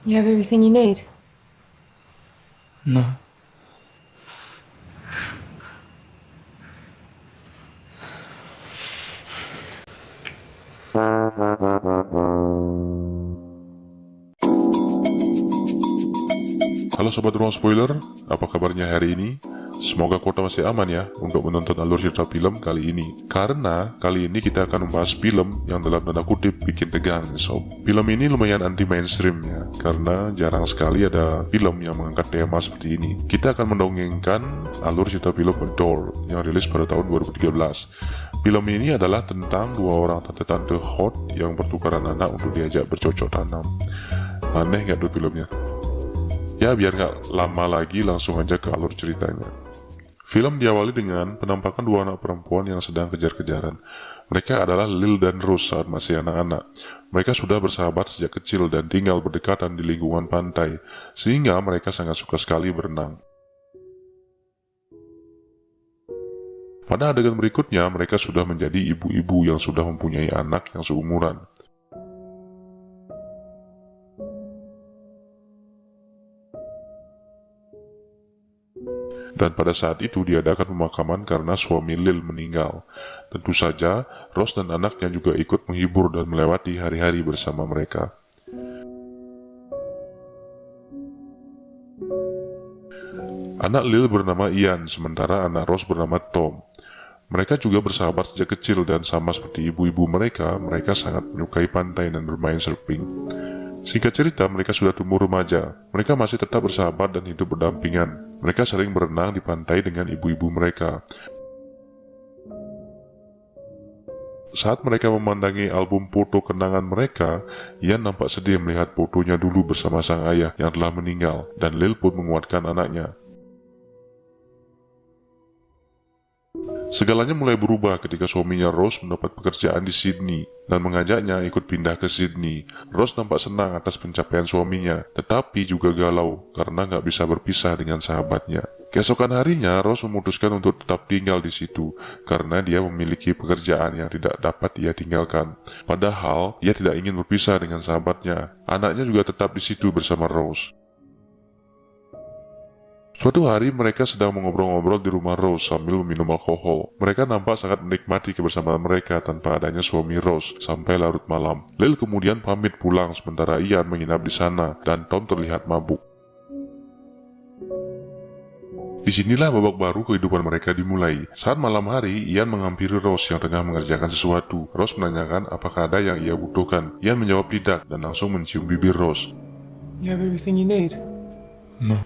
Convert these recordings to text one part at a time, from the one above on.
You have everything you need. No. Halo Sobat Ruang Spoiler, apa kabarnya hari ini? Semoga kota masih aman ya untuk menonton alur cerita film kali ini. Karena kali ini kita akan membahas film yang dalam tanda kutip bikin tegang sob. Film ini lumayan anti mainstream ya, karena jarang sekali ada film yang mengangkat tema seperti ini. Kita akan mendongengkan alur cerita film Adore yang rilis pada tahun 2013. Film ini adalah tentang dua orang tante-tante hot yang bertukaran anak untuk diajak bercocok tanam. Aneh gak tuh filmnya? Ya biar nggak lama lagi langsung aja ke alur ceritanya. Film diawali dengan penampakan dua anak perempuan yang sedang kejar-kejaran. Mereka adalah Lil dan Rose saat masih anak-anak. Mereka sudah bersahabat sejak kecil dan tinggal berdekatan di lingkungan pantai, sehingga mereka sangat suka sekali berenang. Pada adegan berikutnya, mereka sudah menjadi ibu-ibu yang sudah mempunyai anak yang seumuran. Dan pada saat itu diadakan pemakaman karena suami Lil meninggal. Tentu saja, Rose dan anaknya juga ikut menghibur dan melewati hari-hari bersama mereka. Anak Lil bernama Ian, sementara anak Rose bernama Tom. Mereka juga bersahabat sejak kecil dan sama seperti ibu-ibu mereka sangat menyukai pantai dan bermain surfing. Singkat cerita, mereka sudah tumbuh remaja. Mereka masih tetap bersahabat dan hidup berdampingan. Mereka sering berenang di pantai dengan ibu-ibu mereka. Saat mereka memandangi album foto kenangan mereka, Ian nampak sedih melihat fotonya dulu bersama sang ayah yang telah meninggal, dan Lil pun menguatkan anaknya. Segalanya mulai berubah ketika suaminya Rose mendapat pekerjaan di Sydney dan mengajaknya ikut pindah ke Sydney. Rose nampak senang atas pencapaian suaminya, tetapi juga galau karena nggak bisa berpisah dengan sahabatnya. Keesokan harinya, Rose memutuskan untuk tetap tinggal di situ karena dia memiliki pekerjaan yang tidak dapat ia tinggalkan. Padahal, dia tidak ingin berpisah dengan sahabatnya. Anaknya juga tetap di situ bersama Rose. Suatu hari mereka sedang mengobrol-ngobrol di rumah Rose sambil meminum alkohol. Mereka nampak sangat menikmati kebersamaan mereka tanpa adanya suami Rose sampai larut malam. Lil kemudian pamit pulang sementara Ian menginap di sana dan Tom terlihat mabuk. Disinilah babak baru kehidupan mereka dimulai. Saat malam hari, Ian menghampiri Rose yang tengah mengerjakan sesuatu. Rose menanyakan apakah ada yang ia butuhkan. Ian menjawab tidak dan langsung mencium bibir Rose. You have everything you need. No.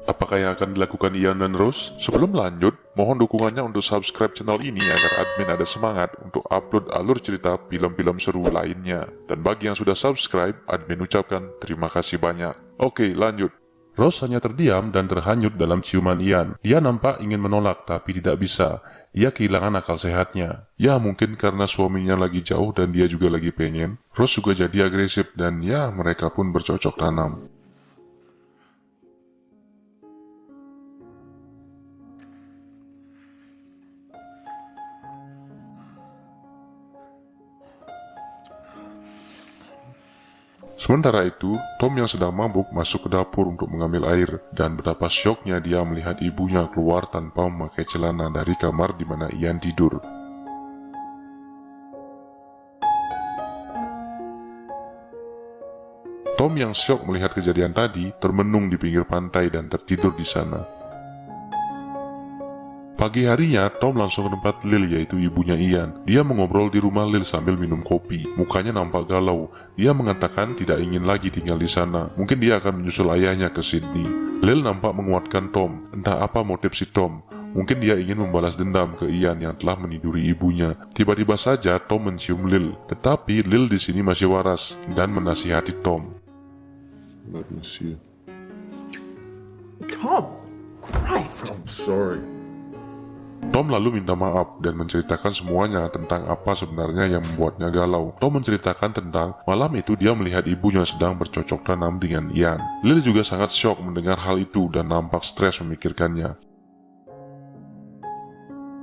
Apakah yang akan dilakukan Ian dan Rose? Sebelum lanjut, mohon dukungannya untuk subscribe channel ini agar admin ada semangat untuk upload alur cerita film-film seru lainnya. Dan bagi yang sudah subscribe, admin ucapkan terima kasih banyak. Oke, lanjut. Rose hanya terdiam dan terhanyut dalam ciuman Ian. Dia nampak ingin menolak tapi tidak bisa. Ia kehilangan akal sehatnya. Ya mungkin karena suaminya lagi jauh dan dia juga lagi pengen. Rose juga jadi agresif dan ya mereka pun bercocok tanam. Sementara itu, Tom yang sedang mabuk masuk ke dapur untuk mengambil air dan betapa syoknya dia melihat ibunya keluar tanpa memakai celana dari kamar di mana Ian tidur. Tom yang syok melihat kejadian tadi termenung di pinggir pantai dan tertidur di sana. Pagi harinya, Tom langsung ke tempat Lil yaitu ibunya Ian. Dia mengobrol di rumah Lil sambil minum kopi. Mukanya nampak galau. Dia mengatakan tidak ingin lagi tinggal di sana. Mungkin dia akan menyusul ayahnya ke Sydney. Lil nampak menguatkan Tom. Entah apa motif si Tom. Mungkin dia ingin membalas dendam ke Ian yang telah meniduri ibunya. Tiba-tiba saja Tom mencium Lil. Tetapi Lil di sini masih waras dan menasihati Tom. Let me see it. Tom, Christ. I'm sorry. Tom lalu minta maaf dan menceritakan semuanya tentang apa sebenarnya yang membuatnya galau. Tom menceritakan tentang malam itu dia melihat ibunya sedang bercocok tanam dengan Ian. Lil juga sangat syok mendengar hal itu dan nampak stres memikirkannya.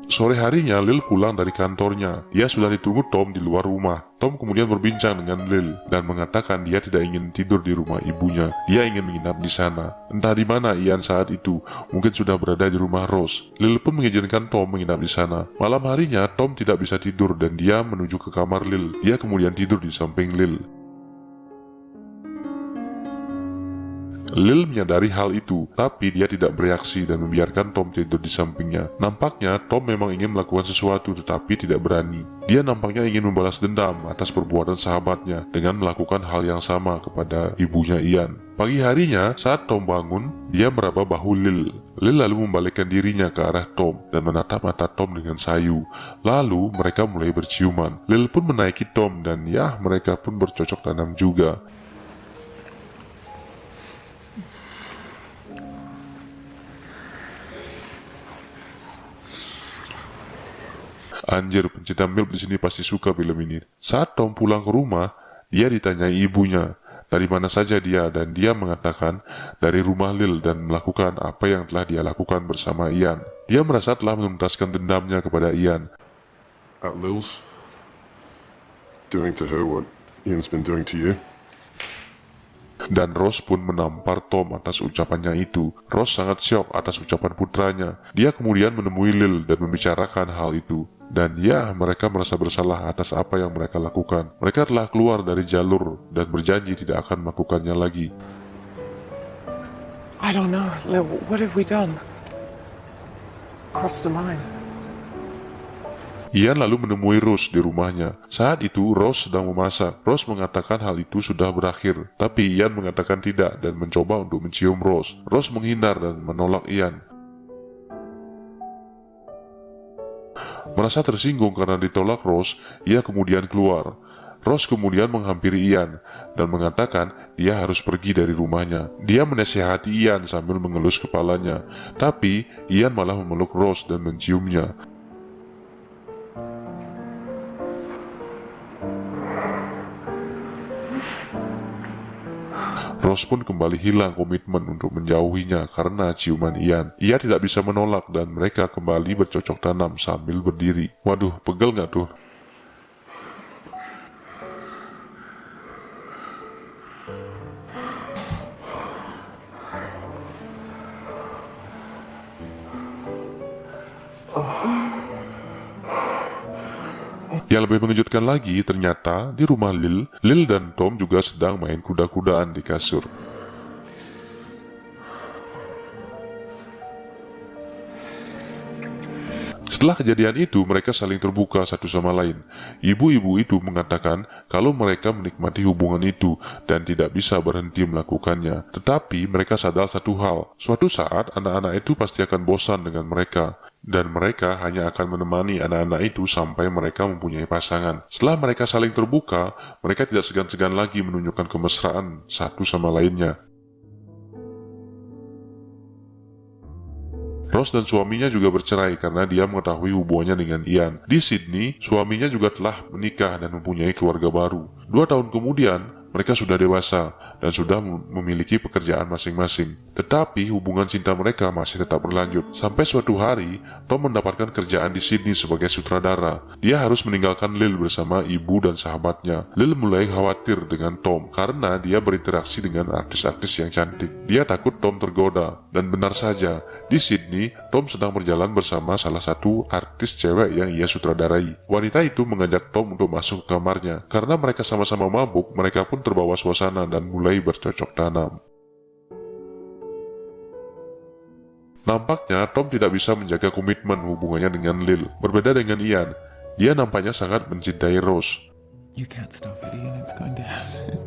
Sore harinya, Lil pulang dari kantornya. Dia sudah ditunggu Tom di luar rumah. Tom kemudian berbincang dengan Lil dan mengatakan dia tidak ingin tidur di rumah ibunya. Dia ingin menginap di sana. Entah di mana Ian saat itu, mungkin sudah berada di rumah Rose. Lil pun mengizinkan Tom menginap di sana. Malam harinya, Tom tidak bisa tidur dan dia menuju ke kamar Lil. Dia kemudian tidur di samping Lil. Lil menyadari hal itu, tapi dia tidak bereaksi dan membiarkan Tom tidur di sampingnya. Nampaknya Tom memang ingin melakukan sesuatu tetapi tidak berani. Dia nampaknya ingin membalas dendam atas perbuatan sahabatnya dengan melakukan hal yang sama kepada ibunya Ian. Pagi harinya, saat Tom bangun, dia meraba bahu Lil. Lil lalu membalikkan dirinya ke arah Tom dan menatap mata Tom dengan sayu. Lalu mereka mulai berciuman. Lil pun menaiki Tom dan ya, mereka pun bercocok tanam juga. Anjir, pencinta MILF di sini pasti suka film ini. Saat Tom pulang ke rumah, dia ditanyai ibunya dari mana saja dia, dan dia mengatakan dari rumah Lil dan melakukan apa yang telah dia lakukan bersama Ian. Dia merasa telah menuntaskan dendamnya kepada Ian. At Lil's, doing to her what Ian's been doing to you. Dan Rose pun menampar Tom atas ucapannya itu. Rose sangat syok atas ucapan putranya. Dia kemudian menemui Lil dan membicarakan hal itu. Dan ya, mereka merasa bersalah atas apa yang mereka lakukan. Mereka telah keluar dari jalur dan berjanji tidak akan melakukannya lagi. I don't know, Lil, what have we done? Crossed the line. Ian lalu menemui Rose di rumahnya. Saat itu Rose sedang memasak. Rose mengatakan hal itu sudah berakhir, tapi Ian mengatakan tidak dan mencoba untuk mencium Rose. Rose menghindar dan menolak Ian. Merasa tersinggung karena ditolak Rose, ia kemudian keluar. Rose kemudian menghampiri Ian dan mengatakan dia harus pergi dari rumahnya. Dia menasihati Ian sambil mengelus kepalanya, tapi Ian malah memeluk Rose dan menciumnya. Rose pun kembali hilang komitmen untuk menjauhinya karena ciuman Ian. Ia tidak bisa menolak dan mereka kembali bercocok tanam sambil berdiri. Waduh, pegel nggak tuh? Yang lebih mengejutkan lagi, ternyata di rumah Lil dan Tom juga sedang main kuda-kudaan di kasur. Setelah kejadian itu, mereka saling terbuka satu sama lain. Ibu-ibu itu mengatakan kalau mereka menikmati hubungan itu dan tidak bisa berhenti melakukannya. Tetapi mereka sadar satu hal, suatu saat anak-anak itu pasti akan bosan dengan mereka. Dan mereka hanya akan menemani anak-anak itu sampai mereka mempunyai pasangan. Setelah mereka saling terbuka, mereka tidak segan-segan lagi menunjukkan kemesraan satu sama lainnya. Rose dan suaminya juga bercerai karena dia mengetahui hubungannya dengan Ian. Di Sydney, suaminya juga telah menikah dan mempunyai keluarga baru. 2 tahun kemudian, mereka sudah dewasa dan sudah memiliki pekerjaan masing-masing. Tetapi hubungan cinta mereka masih tetap berlanjut. Sampai suatu hari, Tom mendapatkan kerjaan di Sydney sebagai sutradara. Dia harus meninggalkan Lil bersama ibu dan sahabatnya. Lil mulai khawatir dengan Tom karena dia berinteraksi dengan artis-artis yang cantik. Dia takut Tom tergoda. Dan benar saja, di Sydney, Tom sedang berjalan bersama salah satu artis cewek yang ia sutradarai. Wanita itu mengajak Tom untuk masuk ke kamarnya. Karena mereka sama-sama mabuk, mereka pun terbawa suasana dan mulai bercocok tanam. Nampaknya Tom tidak bisa menjaga komitmen hubungannya dengan Lil. Berbeda dengan Ian, dia nampaknya sangat mencintai Rose. You can't stop it, Ian. It's going to happen.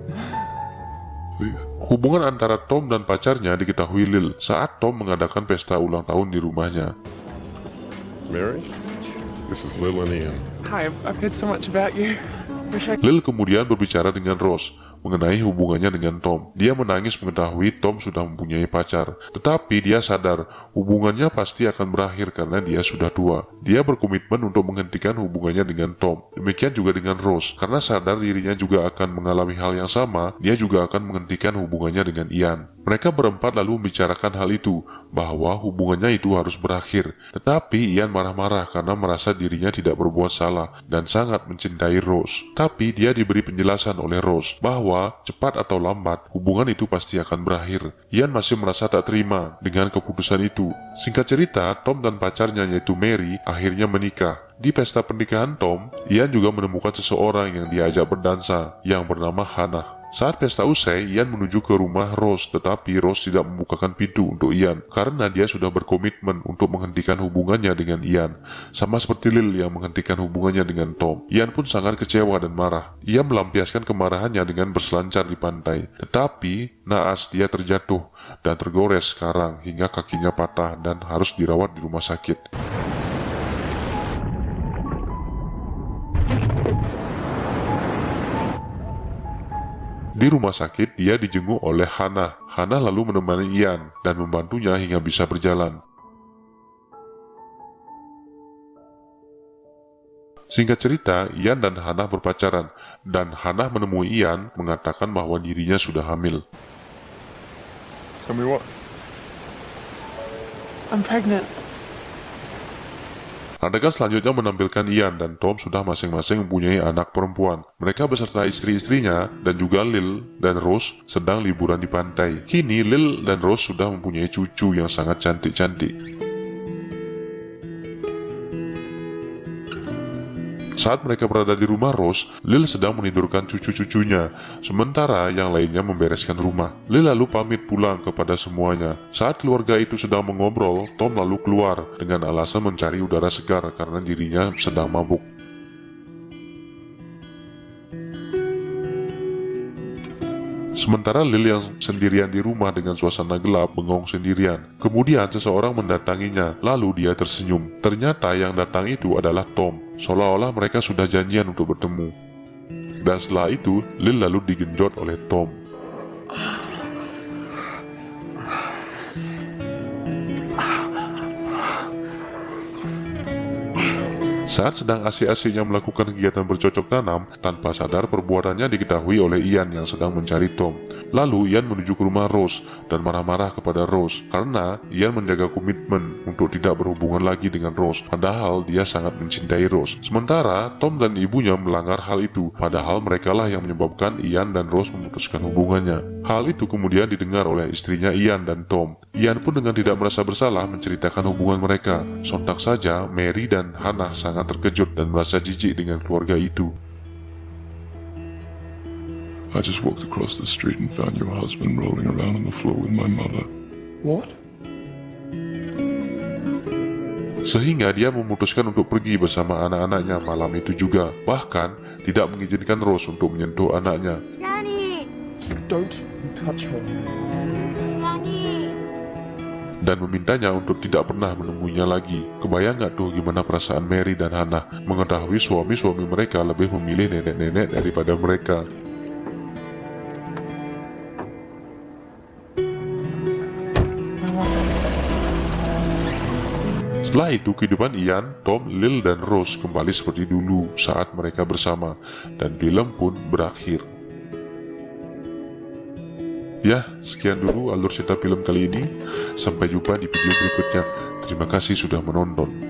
Please. Hubungan antara Tom dan pacarnya diketahui Lil saat Tom mengadakan pesta ulang tahun di rumahnya. Mary, this is Lil and Ian. Hi, I've heard so much about you. Wish I... Lil kemudian berbicara dengan Rose mengenai hubungannya dengan Tom. Dia menangis mengetahui Tom sudah mempunyai pacar. Tetapi dia sadar hubungannya pasti akan berakhir karena dia sudah tua. Dia berkomitmen untuk menghentikan hubungannya dengan Tom. Demikian juga dengan Rose. Karena sadar dirinya juga akan mengalami hal yang sama, dia juga akan menghentikan hubungannya dengan Ian. Mereka berempat lalu membicarakan hal itu, bahwa hubungannya itu harus berakhir. Tetapi Ian marah-marah karena merasa dirinya tidak berbuat salah dan sangat mencintai Rose. Tapi dia diberi penjelasan oleh Rose bahwa cepat atau lambat hubungan itu pasti akan berakhir. Ian masih merasa tak terima dengan keputusan itu. Singkat cerita, Tom dan pacarnya yaitu Mary akhirnya menikah. Di pesta pernikahan Tom, Ian juga menemukan seseorang yang diajak berdansa yang bernama Hannah. Saat pesta usai, Ian menuju ke rumah Rose, tetapi Rose tidak membukakan pintu untuk Ian karena dia sudah berkomitmen untuk menghentikan hubungannya dengan Ian, sama seperti Lil yang menghentikan hubungannya dengan Tom. Ian pun sangat kecewa dan marah. Ia melampiaskan kemarahannya dengan berselancar di pantai, tetapi naas dia terjatuh dan tergores sekarang hingga kakinya patah dan harus dirawat di rumah sakit. Di rumah sakit, dia dijenguk oleh Hannah. Hannah lalu menemani Ian dan membantunya hingga bisa berjalan. Singkat cerita, Ian dan Hannah berpacaran, dan Hannah menemui Ian mengatakan bahwa dirinya sudah hamil. Tell me what? I'm pregnant. Adegan selanjutnya menampilkan Ian dan Tom sudah masing-masing mempunyai anak perempuan. Mereka beserta istri-istrinya dan juga Lil dan Rose sedang liburan di pantai. Kini Lil dan Rose sudah mempunyai cucu yang sangat cantik-cantik. Saat mereka berada di rumah Rose, Lil sedang menidurkan cucu-cucunya, sementara yang lainnya membereskan rumah. Lil lalu pamit pulang kepada semuanya. Saat keluarga itu sedang mengobrol, Tom lalu keluar dengan alasan mencari udara segar karena dirinya sedang mabuk. Sementara Lil yang sendirian di rumah dengan suasana gelap bengong sendirian. Kemudian seseorang mendatanginya, lalu dia tersenyum. Ternyata yang datang itu adalah Tom, seolah-olah mereka sudah janjian untuk bertemu. Dan setelah itu, Lil lalu digenjot oleh Tom. Saat sedang asik-asiknya melakukan kegiatan bercocok tanam, tanpa sadar perbuatannya diketahui oleh Ian yang sedang mencari Tom. Lalu Ian menuju ke rumah Rose dan marah-marah kepada Rose karena Ian menjaga komitmen untuk tidak berhubungan lagi dengan Rose, padahal dia sangat mencintai Rose. Sementara Tom dan ibunya melanggar hal itu, padahal merekalah yang menyebabkan Ian dan Rose memutuskan hubungannya. Hal itu kemudian didengar oleh istrinya Ian dan Tom. Ian pun dengan tidak merasa bersalah menceritakan hubungan mereka. Sontak saja Mary dan Hannah sangat terkejut dan merasa jijik dengan keluarga itu. I just walked across the street and found your husband rolling around on the floor with my mother. What? Sehingga dia memutuskan untuk pergi bersama anak-anaknya malam itu juga. Bahkan tidak mengizinkan Rose untuk menyentuh anaknya. Danny! Don't touch her. Danny! Dan memintanya untuk tidak pernah menemuinya lagi. Kebayang gak tuh gimana perasaan Mary dan Hannah mengetahui suami-suami mereka lebih memilih nenek-nenek daripada mereka. Setelah itu, kehidupan Ian, Tom, Lil, dan Rose kembali seperti dulu saat mereka bersama, dan film pun berakhir. Ya, sekian dulu alur cerita film kali ini. Sampai jumpa di video berikutnya. Terima kasih sudah menonton.